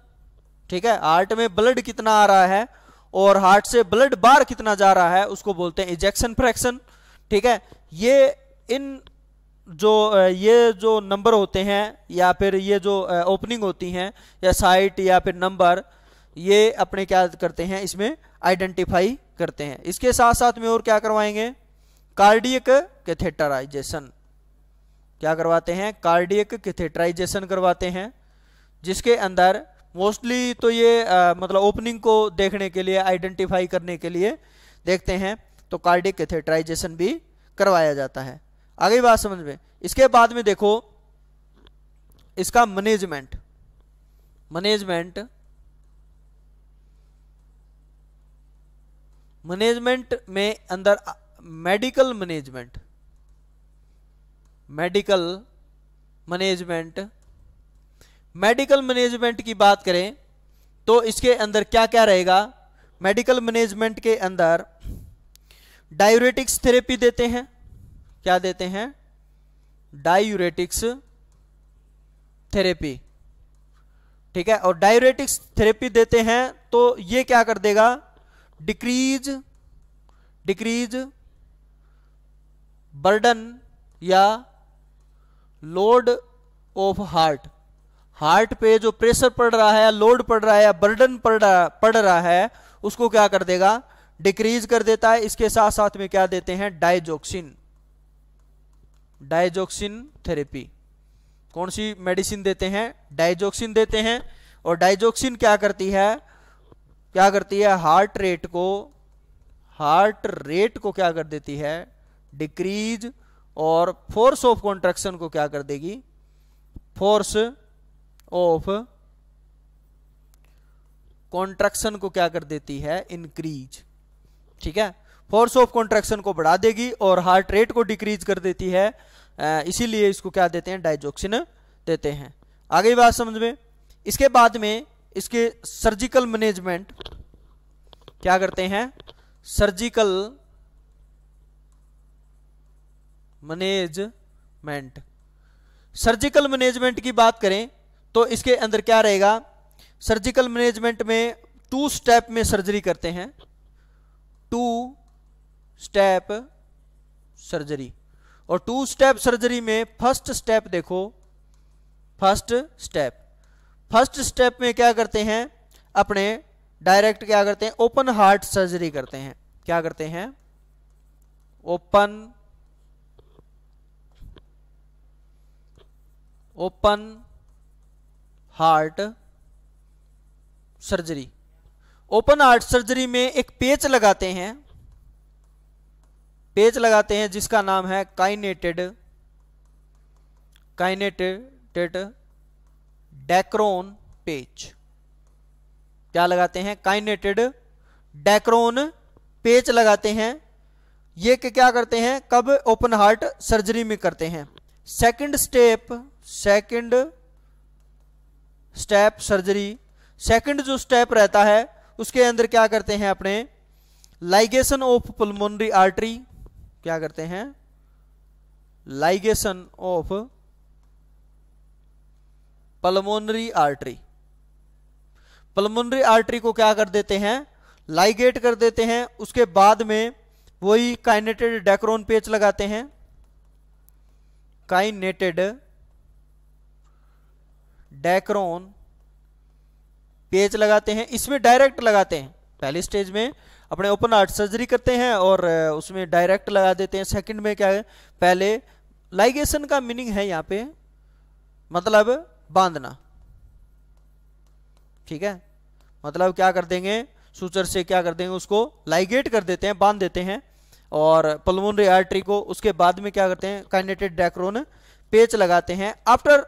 ठीक है, हार्ट में ब्लड कितना आ रहा है और हार्ट से ब्लड बाहर कितना जा रहा है उसको बोलते हैं इजेक्शन फ्रैक्शन, ठीक है। ये जो नंबर होते हैं या फिर ये जो ओपनिंग होती हैं या साइट या फिर नंबर, ये अपने क्या करते हैं इसमें आइडेंटिफाई करते हैं। इसके साथ साथ में और क्या करवाएंगे, कार्डियक कैथेटराइजेशन, क्या करवाते हैं, कार्डियक कैथेटराइजेशन करवाते हैं, जिसके अंदर मोस्टली तो ये मतलब ओपनिंग को देखने के लिए, आइडेंटिफाई करने के लिए देखते हैं, तो कार्डियक कैथेटराइजेशन भी करवाया जाता है। आगे बात समझ में। इसके बाद में देखो इसका मैनेजमेंट में अंदर मेडिकल मैनेजमेंट की बात करें तो इसके अंदर क्या क्या रहेगा। मेडिकल मैनेजमेंट के अंदर डायूरेटिक्स थेरेपी देते हैं, क्या देते हैं, डायूरेटिक्स थेरेपी, ठीक है। और डायूरेटिक्स थेरेपी देते हैं तो ये क्या कर देगा, डिक्रीज बर्डन या लोड ऑफ हार्ट पे जो प्रेशर पड़ रहा है, लोड पड़ रहा है या बर्डन पड़ रहा है, उसको क्या कर देगा, डिक्रीज कर देता है। इसके साथ साथ में क्या देते हैं, डाइजोक्सिन थेरेपी। कौन सी मेडिसिन देते हैं, डाइजोक्सिन देते हैं। और डाइजोक्सिन क्या करती है, हार्ट रेट को क्या कर देती है, डिक्रीज, और फोर्स ऑफ कॉन्ट्रैक्शन को क्या कर देगी, फोर्स ऑफ कॉन्ट्रैक्शन को क्या कर देती है, इंक्रीज, ठीक है। फोर्स ऑफ कॉन्ट्रैक्शन को बढ़ा देगी और हार्ट रेट को डिक्रीज कर देती है, इसीलिए इसको क्या देते हैं, डाइजोक्सिन देते हैं। आगे बात समझ में। इसके बाद में इसके सर्जिकल मैनेजमेंट क्या करते हैं, सर्जिकल मैनेजमेंट की बात करें तो इसके अंदर क्या रहेगा, सर्जिकल मैनेजमेंट में 2 स्टेप में सर्जरी करते हैं, 2 स्टेप सर्जरी। और 2 स्टेप सर्जरी में फर्स्ट स्टेप देखो, फर्स्ट स्टेप में क्या करते हैं, अपने डायरेक्ट क्या करते हैं, ओपन हार्ट सर्जरी करते हैं। क्या करते हैं, open heart surgery. Open heart surgery में एक पेच लगाते हैं जिसका नाम है काइनेटेड डैक्रोन पेच। क्या लगाते हैं, काइनेटेड डैक्रोन पेच लगाते हैं। ये क्या करते हैं, कब, ओपन हार्ट सर्जरी में करते हैं। सेकंड स्टेप सर्जरी, सेकंड जो स्टेप रहता है उसके अंदर क्या करते हैं, अपने लाइगेशन ऑफ पल्मोनरी आर्टरी, क्या करते हैं, लाइगेशन ऑफ पल्मोनरी आर्टरी को क्या कर देते हैं, लाइगेट कर देते हैं। उसके बाद में वही काइनेटेड डैक्रोन पेच लगाते हैं, काइनेटेड डैक्रोन पेच लगाते हैं। इसमें डायरेक्ट लगाते हैं, पहली स्टेज में अपने ओपन हार्ट सर्जरी करते हैं और उसमें डायरेक्ट लगा देते हैं। सेकंड में क्या है, पहले लाइगेशन का मीनिंग है यहाँ पे मतलब बांधना, ठीक है, मतलब क्या कर देंगे, सूचर से क्या कर देंगे, उसको लाइगेट कर देते हैं, बांध देते हैं। और पल्मोनरी आर्टरी को उसके बाद में क्या करते हैं, काइनेटेड डैक्रोन पेच लगाते हैं। आफ्टर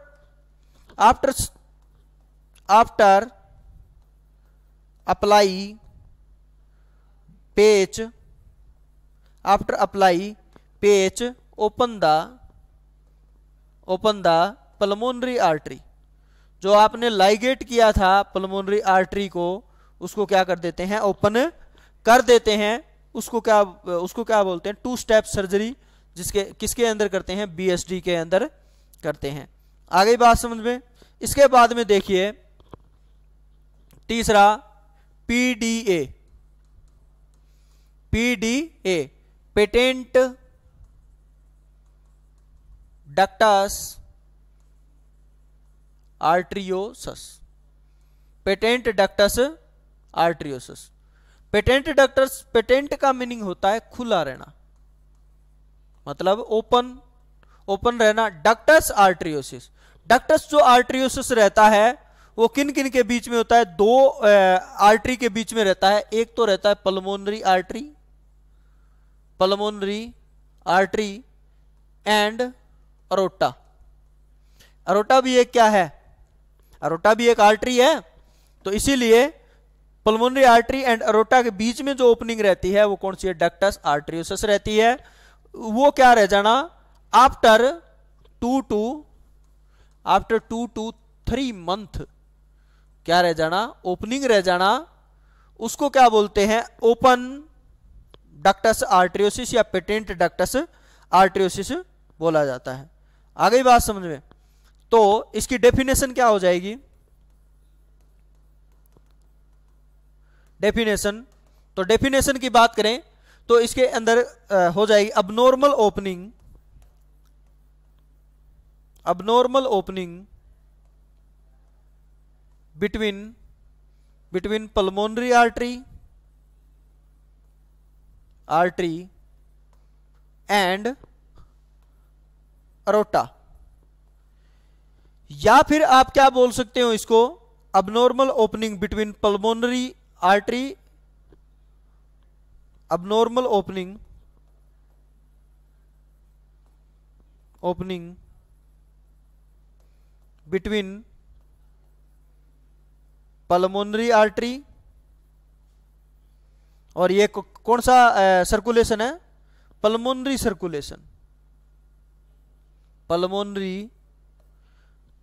अप्लाई पेच ओपन द पल्मोनरी आर्टरी। जो आपने लाइगेट किया था पल्मोनरी आर्टरी को, उसको क्या कर देते हैं, ओपन कर देते हैं। उसको क्या बोलते हैं, 2 स्टेप सर्जरी, किसके अंदर करते हैं, BSD के अंदर करते हैं। आगे बात समझ में। इसके बाद में देखिए तीसरा PDA. PDA patent ductus arteriosus. Patent ductus arteriosus. Patent ductus, patent का मीनिंग होता है खुला रहना, मतलब ओपन, ओपन रहना। डक्टस आर्टरियोसिस, डक्टस जो आर्टरियोसिस रहता है वो किन किन के बीच में होता है? दो आर्टरी के बीच में रहता है। एक तो रहता है pulmonary artery, pulmonary artery and aorta. Aorta भी एक क्या है? अरोटा भी एक आर्टरी है। तो इसीलिए पल्मोनरी आर्टरी एंड अरोटा के बीच में जो ओपनिंग रहती है वो कौन सी है? डक्टस आर्टरियोसस रहती है। वो क्या रह जाना? आफ्टर 2 to 3 मंथ क्या रह जाना? ओपनिंग रह जाना। उसको क्या बोलते हैं? ओपन डक्टस आर्टरियोसिस या पेटेंट डक्टस आर्टरियोसिस बोला जाता है। आ गई बात समझ में? तो इसकी डेफिनेशन क्या हो जाएगी? डेफिनेशन, तो डेफिनेशन की बात करें तो इसके अंदर हो जाएगी abnormal opening, abnormal opening between pulmonary artery and aorta. या फिर आप क्या बोल सकते हो इसको? Abnormal opening between pulmonary artery, abnormal opening between pulmonary artery और ये कौन सा सर्कुलेशन है? Pulmonary circulation,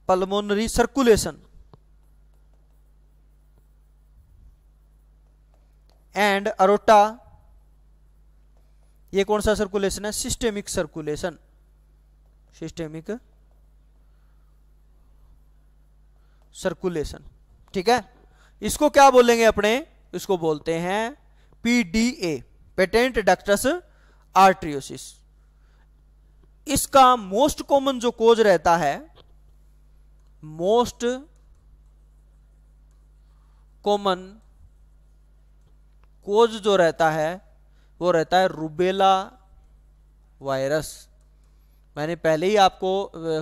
pulmonary circulation and aorta, ये कौन सा सर्कुलेशन है? Systemic circulation, systemic circulation. ठीक है, इसको क्या बोलेंगे अपने? इसको बोलते हैं पीडीए, पेटेंट डक्टस आर्टरियोसिस। इसका मोस्ट कॉमन जो कोज रहता है, मोस्ट कॉमन कोज जो रहता है वो रहता है रूबेला वायरस। मैंने पहले ही आपको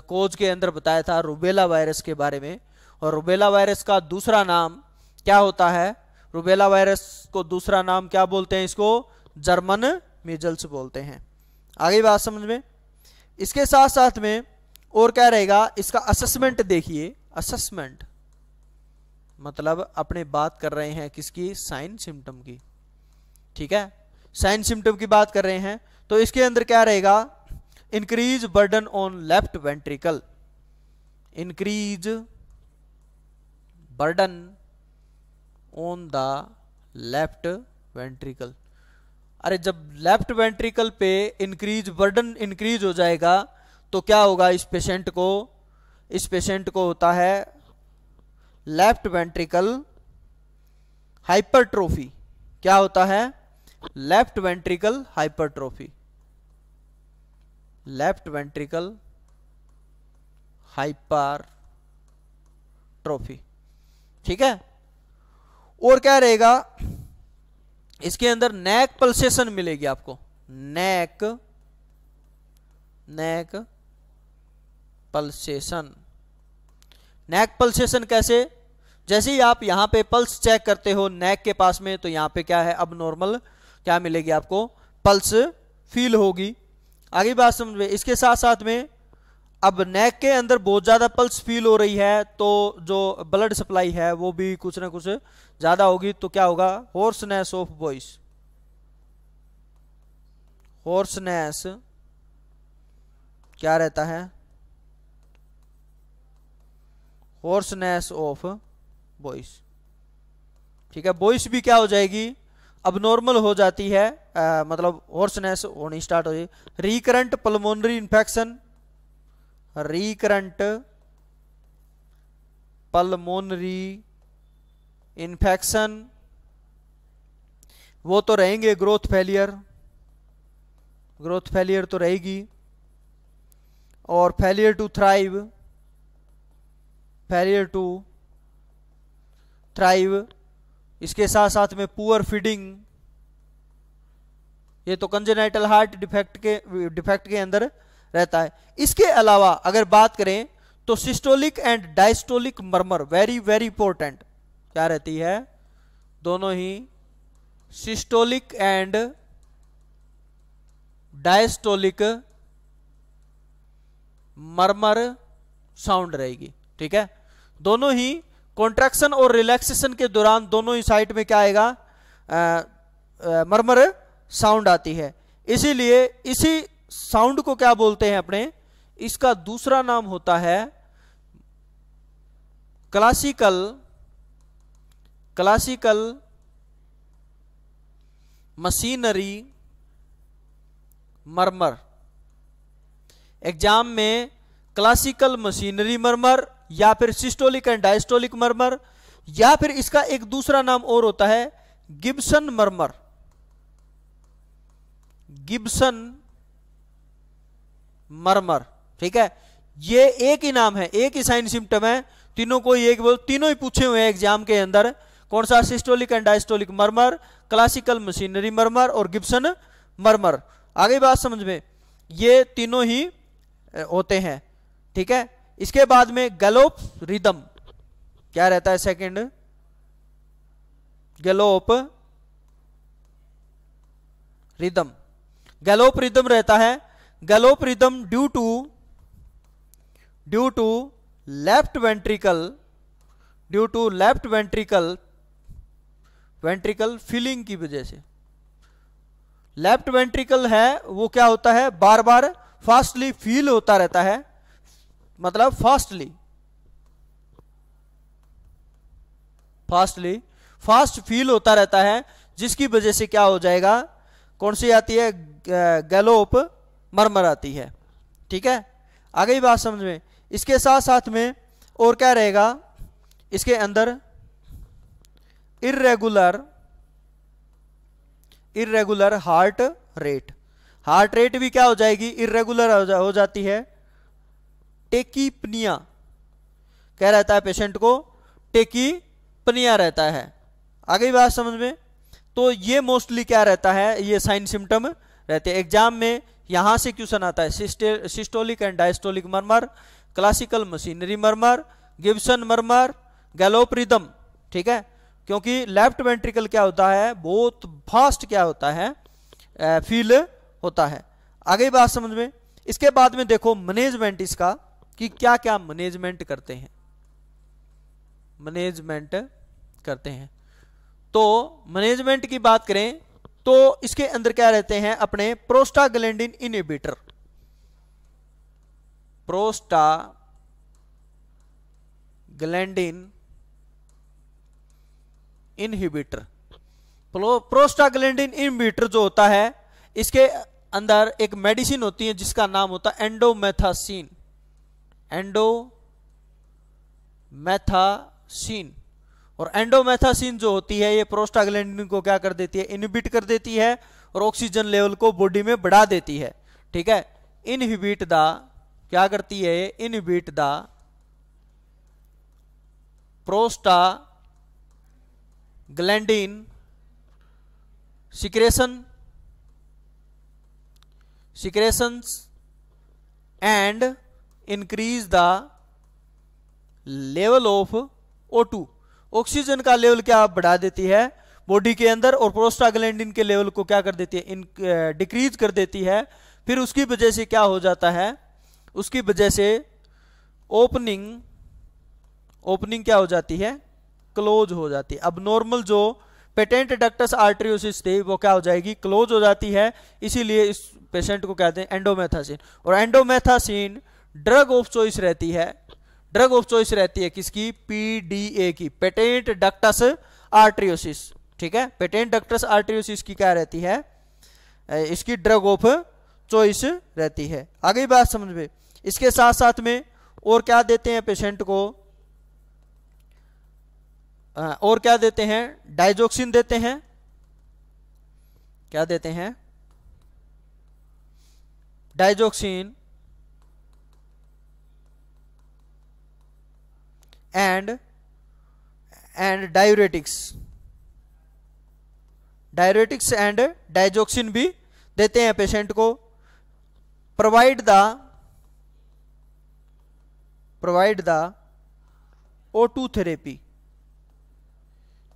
कोज के अंदर बताया था रूबेला वायरस के बारे में। और रूबेला वायरस का दूसरा नाम क्या होता है? रूबेला वायरस को दूसरा नाम क्या बोलते हैं? इसको जर्मन मीजल्स बोलते हैं। आगे बात समझ में? इसके साथ साथ में और क्या रहेगा? इसका असेसमेंट देखिए। असेसमेंट मतलब अपने बात कर रहे हैं किसकी? साइन सिम्टम की। ठीक है, साइन सिम्टम की बात कर रहे हैं। तो इसके अंदर क्या रहेगा? Increase burden on left ventricle, increase burden on the left ventricle. अरे जब लेफ्ट वेंट्रिकल पे इंक्रीज बर्डन इंक्रीज हो जाएगा तो क्या होगा? इस पेशेंट को होता है लेफ्ट वेंट्रिकल हाइपरट्रोफी। क्या होता है? Left ventricle hypertrophy, left ventricle hypertrophy. ठीक है, और क्या रहेगा? इसके अंदर नेक पल्सेशन मिलेगी आपको, नेक पल्सेशन। नेक पल्सेशन कैसे? जैसे ही आप यहां पे पल्स चेक करते हो नेक के पास में, तो यहां पे क्या है? अब नॉर्मल क्या मिलेगी आपको? पल्स फील होगी। आगे बात समझ में? इसके साथ साथ में अब नेक के अंदर बहुत ज्यादा पल्स फील हो रही है तो जो ब्लड सप्लाई है वो भी कुछ ना कुछ ज्यादा होगी। तो क्या होगा? होर्सनेस ऑफ वॉइस, होर्सनेस क्या रहता है? Hoarseness of voice. ठीक है, वॉइस भी क्या हो जाएगी? अब नॉर्मल हो जाती है, मतलब होर्सनेस होनी स्टार्ट हो जाएगी। Recurrent pulmonary infection, recurrent pulmonary infection, वो तो रहेंगे। ग्रोथ फेलियर तो रहेगी, और फेलियर टू थ्राइव, इसके साथ साथ में पुअर फीडिंग, ये तो कंजेनाइटल हार्ट डिफेक्ट के अंदर रहता है। इसके अलावा अगर बात करें तो systolic and diastolic murmur, very very important, क्या रहती है? दोनों ही systolic and diastolic murmur sound रहेगी, ठीक है। दोनों ही कॉन्ट्रैक्शन और रिलैक्सेशन के दौरान दोनों ही साइड में क्या आएगा? मर्मर साउंड आती है। इसीलिए इसी साउंड को क्या बोलते हैं अपने? इसका दूसरा नाम होता है क्लासिकल मशीनरी मर्मर। एग्जाम में क्लासिकल मशीनरी मर्मर या फिर सिस्टोलिक एंड डायस्टोलिक मर्मर, या फिर इसका एक दूसरा नाम और होता है गिब्सन मर्मर, ठीक है। ये एक ही नाम है, एक ही साइन सिम्टम है, तीनों को एक बोल, तीनों ही पूछे हुए हैं एग्जाम के अंदर। कौन सा? Systolic and diastolic murmur, classical machinery murmur और गिब्सन मर्मर। आगे बात समझ में, ये तीनों ही होते हैं, ठीक है। इसके बाद में गैलोप रिदम क्या रहता है? सेकंड, गैलोप रिदम रहता है। Gallop rhythm due to left ventricle filling की वजह से। लेफ्ट वेंट्रिकल है वो क्या होता है? बार बार फास्टली फील होता रहता है, मतलब फास्ट फील होता रहता है, जिसकी वजह से क्या हो जाएगा? कौन सी आती है? गैलोप मर्मर आती है, ठीक है। आगे ही बात समझ में। इसके साथ साथ में और क्या रहेगा? इसके अंदर इर्रेगुलर हार्ट रेट भी क्या हो जाएगी? इर्रेगुलर हो जाती है। टेकीपनिया क्या रहता है? पेशेंट को टेकीपनिया रहता है। आगे बात समझ में। तो ये मोस्टली क्या रहता है? ये साइन सिम्टम रहते हैं। एग्जाम में यहां से क्वेश्चन आता है systolic and diastolic murmur, classical machinery murmur, Gibson murmur, gallop rhythm, ठीक है। क्योंकि लेफ्ट वेंट्रिकल क्या होता है? बहुत फास्ट क्या होता है? फील होता है। आगे बात समझ में। इसके बाद में देखो मैनेजमेंट इसका, कि क्या क्या मैनेजमेंट करते हैं। तो मैनेजमेंट की बात करें तो इसके अंदर क्या रहते हैं? अपने प्रोस्टाग्लैंडिन इनहिबिटर। प्रोस्टाग्लैंडिन इनहिबिटर जो होता है, इसके अंदर एक मेडिसिन होती है जिसका नाम होता है एंडोमेथासिन। और एंडोमेथासिन जो होती है ये प्रोस्टाग्लैंडिन को क्या कर देती है? इनहिबिट कर देती है और ऑक्सीजन लेवल को बॉडी में बढ़ा देती है, ठीक है। क्या करती है? Inhibit the prostaglandin secretions and increase the level of O2। Oxygen का लेवल क्या बढ़ा देती है बॉडी के अंदर, और प्रोस्टाग्लैंडिन के लेवल को क्या कर देती है? डिक्रीज कर देती है। फिर उसकी वजह से क्या हो जाता है? उसकी वजह से ओपनिंग क्या हो जाती है? क्लोज हो जाती है। अब नॉर्मल जो पेटेंट डक्टस आर्टरियोसिस थी वो क्या हो जाएगी? क्लोज हो जाती है। इसीलिए इस पेशेंट को कहते हैं एंडोमेथासिन। और एंडोमेथासिन ड्रग ऑफ चॉइस रहती है किसकी? पीडीए की, पेटेंट डक्टस आर्टरियोसिस, ठीक है। पेटेंट डक्टस आर्टरियोसिस की क्या रहती है? इसकी ड्रग ऑफ चॉइस रहती है। आगे बात समझ में। इसके साथ साथ में और क्या देते हैं पेशेंट को? और क्या देते हैं, डाइजोक्सिन देते हैं, क्या देते हैं, डाइजोक्सिन एंड डायूरेटिक्स एंड डाइजोक्सिन भी देते हैं पेशेंट को। प्रोवाइड द O2 थेरेपी,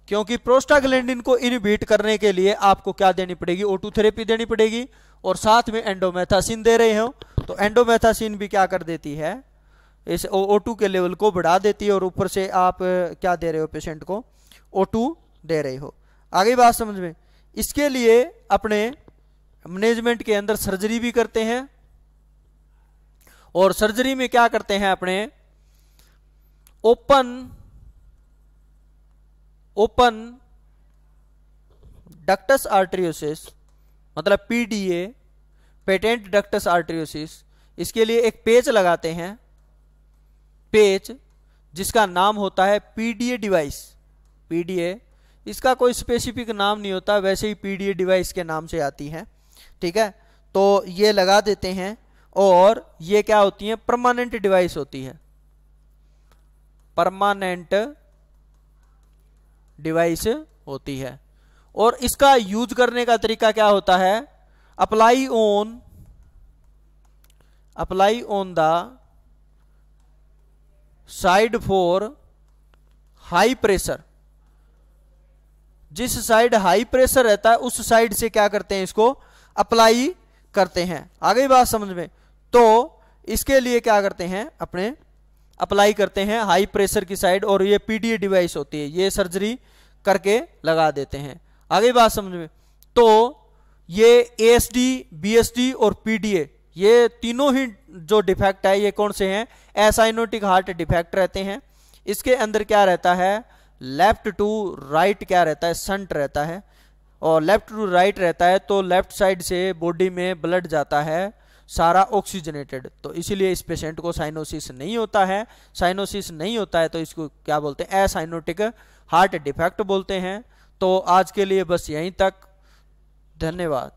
क्योंकि प्रोस्टाग्लैंडिन को इनहिबिट करने के लिए आपको क्या देनी पड़ेगी, O2 थेरेपी देनी पड़ेगी, और साथ में एंडोमेथासिन दे रहे हो तो एंडोमेथासिन भी क्या कर देती है, इस O2 के लेवल को बढ़ा देती है, और ऊपर से आप क्या दे रहे हो, पेशेंट को O2 दे रहे हो। आगे बात समझ में। इसके लिए अपने मैनेजमेंट के अंदर सर्जरी भी करते हैं, और सर्जरी में क्या करते हैं, अपने ओपन डक्टस आर्टरियोसिस, मतलब PDA, पेटेंट डक्टस आर्टरियोसिस, इसके लिए एक पेच लगाते हैं, पेच जिसका नाम होता है PDA डिवाइस। PDA इसका कोई स्पेसिफिक नाम नहीं होता, वैसे ही PDA डिवाइस के नाम से आती है, ठीक है। तो ये लगा देते हैं, और ये क्या होती है, परमानेंट डिवाइस होती है, परमानेंट डिवाइस होती है। और इसका यूज करने का तरीका क्या होता है, apply on the side for high pressure, जिस साइड हाई प्रेशर रहता है उस साइड से क्या करते हैं, इसको अप्लाई करते हैं। आगे बात समझ में। तो इसके लिए क्या करते हैं, अपने अप्लाई करते हैं हाई प्रेशर की साइड, और ये PDA डिवाइस होती है, ये सर्जरी करके लगा देते हैं। आगे बात समझ में। तो ये ASD, BSD और PDA, ये तीनों ही जो डिफेक्ट है ये कौन से हैं, एसाइनोटिक हार्ट डिफेक्ट रहते हैं। इसके अंदर क्या रहता है, लेफ्ट टू राइट क्या रहता है, शंट रहता है, और लेफ्ट टू राइट रहता है, तो लेफ्ट साइड से बॉडी में ब्लड जाता है सारा ऑक्सीजनेटेड, तो इसीलिए इस पेशेंट को साइनोसिस नहीं होता है। साइनोसिस नहीं होता है तो इसको क्या बोलते हैं, एसाइनोटिक हार्ट डिफेक्ट बोलते हैं। तो आज के लिए बस यहीं तक, धन्यवाद।